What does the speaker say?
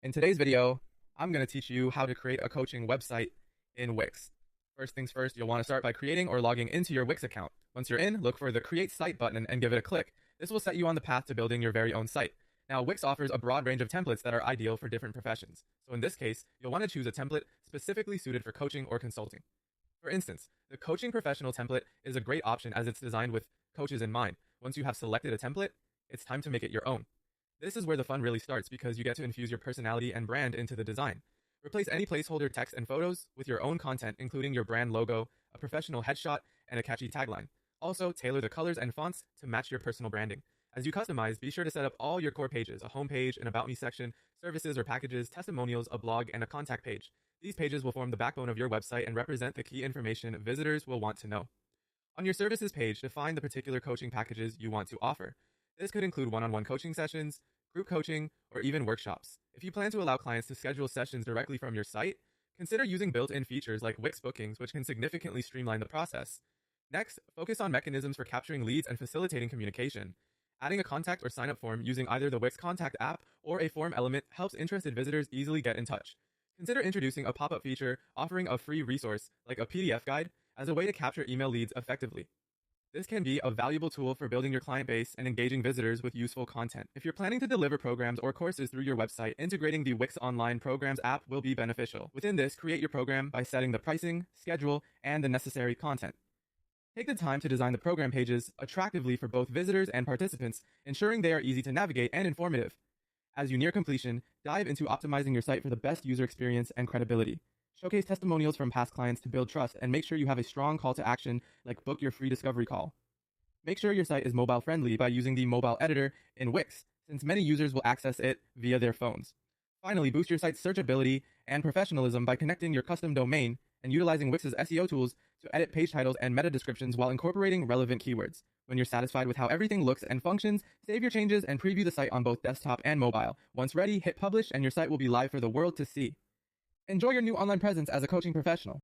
In today's video, I'm going to teach you how to create a coaching website in Wix. First things first, you'll want to start by creating or logging into your Wix account. Once you're in, look for the Create Site button and give it a click. This will set you on the path to building your very own site. Now, Wix offers a broad range of templates that are ideal for different professions. So in this case, you'll want to choose a template specifically suited for coaching or consulting. For instance, the Coaching Professional template is a great option as it's designed with coaches in mind. Once you have selected a template, it's time to make it your own. This is where the fun really starts because you get to infuse your personality and brand into the design. Replace any placeholder text and photos with your own content, including your brand logo, a professional headshot, and a catchy tagline. Also, tailor the colors and fonts to match your personal branding. As you customize, be sure to set up all your core pages, a home page, an About Me section, services or packages, testimonials, a blog, and a contact page. These pages will form the backbone of your website and represent the key information visitors will want to know. On your services page, define the particular coaching packages you want to offer. This could include one-on-one coaching sessions, group coaching, or even workshops. If you plan to allow clients to schedule sessions directly from your site, consider using built-in features like Wix Bookings, which can significantly streamline the process. Next, focus on mechanisms for capturing leads and facilitating communication. Adding a contact or sign-up form using either the Wix Contact app or a form element helps interested visitors easily get in touch. Consider introducing a pop-up feature offering a free resource, like a PDF guide, as a way to capture email leads effectively. This can be a valuable tool for building your client base and engaging visitors with useful content. If you're planning to deliver programs or courses through your website, integrating the Wix Online Programs app will be beneficial. Within this, create your program by setting the pricing, schedule, and the necessary content. Take the time to design the program pages attractively for both visitors and participants, ensuring they are easy to navigate and informative. As you near completion, dive into optimizing your site for the best user experience and credibility. Showcase testimonials from past clients to build trust and make sure you have a strong call to action like book your free discovery call. Make sure your site is mobile friendly by using the mobile editor in Wix, since many users will access it via their phones. Finally, boost your site's searchability and professionalism by connecting your custom domain and utilizing Wix's SEO tools to edit page titles and meta descriptions while incorporating relevant keywords. When you're satisfied with how everything looks and functions, save your changes and preview the site on both desktop and mobile. Once ready, hit publish and your site will be live for the world to see. Enjoy your new online presence as a coaching professional.